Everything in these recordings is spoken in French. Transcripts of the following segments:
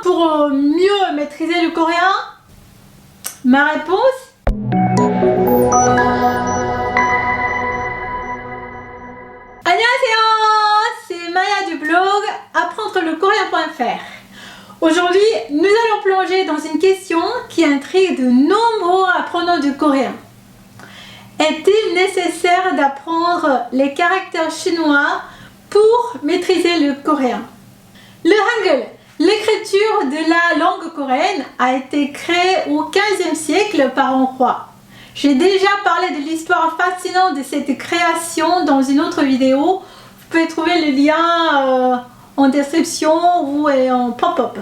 pour mieux maîtriser le coréen? Ma réponse? 안녕하세요, c'est Maya du blog apprendrelecoréen.fr. Aujourd'hui, nous allons plonger dans une question qui intrigue de nombreux apprenants du coréen. Est-il nécessaire d'apprendre les caractères chinois pour maîtriser le coréen? Le hangul, l'écriture de la langue coréenne, a été créée au XVe siècle par un roi. J'ai déjà parlé de l'histoire fascinante de cette création dans une autre vidéo. Vous pouvez trouver le lien en description ou en pop-up.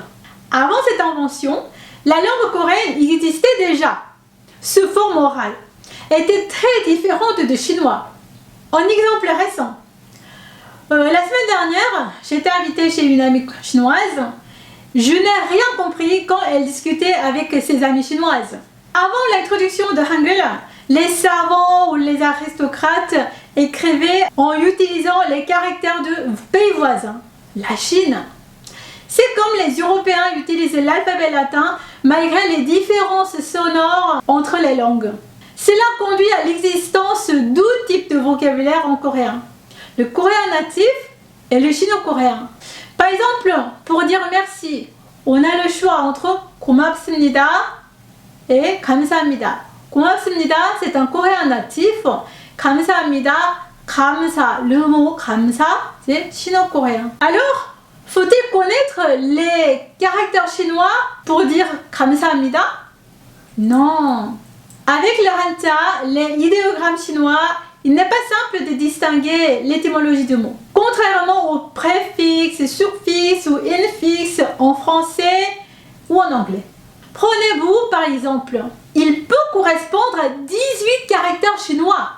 Avant cette invention, la langue coréenne existait déjà, sous forme orale, était très différente de chinois. Un exemple récent. La semaine dernière, j'étais invitée chez une amie chinoise. Je n'ai rien compris quand elle discutait avec ses amies chinoises. Avant l'introduction de Hangul, les savants ou les aristocrates écrivaient en utilisant les caractères de pays voisins, la Chine. C'est comme les Européens utilisent l'alphabet latin malgré les différences sonores entre les langues. Cela conduit à l'existence de 2 types de vocabulaire en coréen. Le coréen natif et le chino-coréen. Par exemple, pour dire merci, on a le choix entre 고맙습니다 et 감사합니다. 고맙습니다, c'est un coréen natif. 감사합니다, 감사, le mot 감사, c'est chino-coréen. Alors, faut-il connaître les caractères chinois pour dire 감사합니다? Non. Avec le hanja, les idéogrammes chinois, il n'est pas simple de distinguer l'étymologie du mot. Contrairement aux préfixes, suffixes ou infixes en français ou en anglais. Prenez-vous par exemple, il peut correspondre à 18 caractères chinois,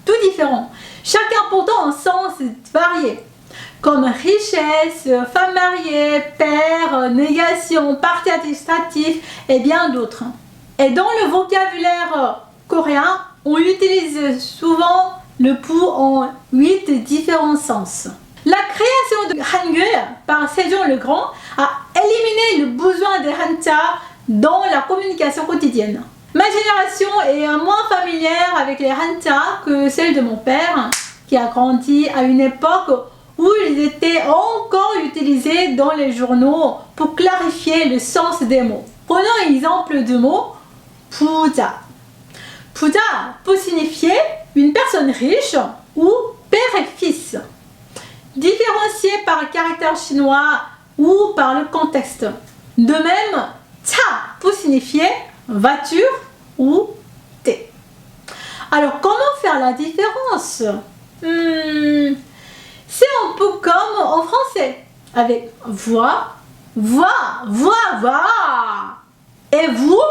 tout différents, chacun portant un sens varié, comme richesse, femme mariée, père, négation, partie administrative et bien d'autres. Et dans le vocabulaire coréen, on utilise souvent le pour en 8 différents sens. La création de Hangul par Sejong le Grand a éliminé le besoin de hanja dans la communication quotidienne. Ma génération est moins familière avec les hanja que celle de mon père, qui a grandi à une époque où ils étaient encore utilisés dans les journaux pour clarifier le sens des mots. Prenons un exemple de mot 부자. 부자 peut signifier une personne riche ou père et fils, différencié par un caractère chinois ou par le contexte. De même, 차 peut signifier voiture ou thé. Alors, comment faire la différence? C'est un peu comme en français, avec voix, voix, voix, voix, et voix.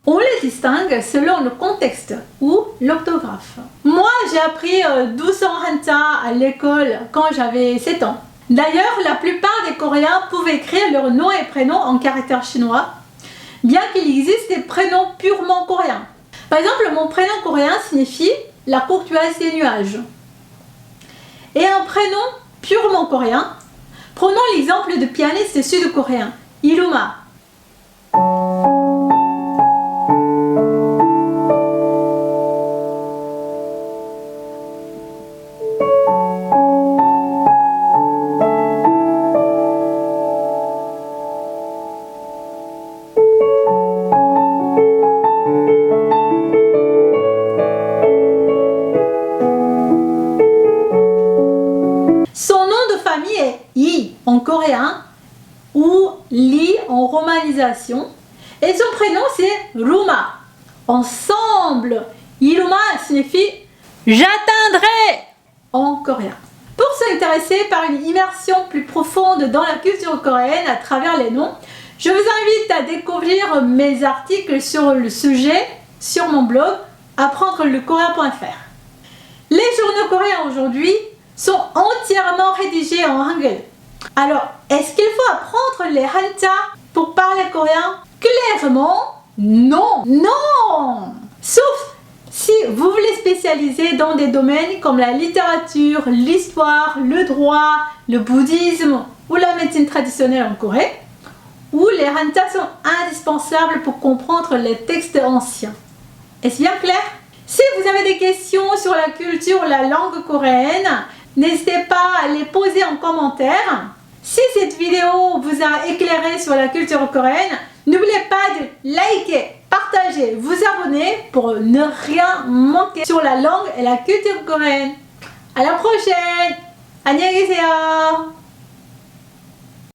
On les distingue selon le contexte ou l'orthographe. Moi, j'ai appris 1200 hanja à l'école quand j'avais 7 ans. D'ailleurs, la plupart des Coréens pouvaient écrire leur nom et prénom en caractère chinois, bien qu'il existe des prénoms purement coréens. Par exemple, mon prénom coréen signifie la courtoise des nuages. Et un prénom purement coréen, prenons l'exemple de pianiste sud-coréen, Iruma. En coréen ou Lee en romanisation et son prénom c'est Ruma. Ensemble, Iruma signifie j'atteindrai en coréen. Pour s'intéresser par une immersion plus profonde dans la culture coréenne à travers les noms, je vous invite à découvrir mes articles sur le sujet sur mon blog apprendrelecoréen.fr. Les journaux coréens aujourd'hui sont entièrement rédigés en hangul. Alors, est-ce qu'il faut apprendre les hanja pour parler coréen? Clairement, non, non! Sauf si vous voulez spécialiser dans des domaines comme la littérature, l'histoire, le droit, le bouddhisme ou la médecine traditionnelle en Corée, où les hanja sont indispensables pour comprendre les textes anciens. Est-ce bien clair? Si vous avez des questions sur la culture ou la langue coréenne, n'hésitez pas à les poser en commentaire. Si cette vidéo vous a éclairé sur la culture coréenne, n'oubliez pas de liker, partager, vous abonner pour ne rien manquer sur la langue et la culture coréenne. À la prochaine! 안녕히 계세요.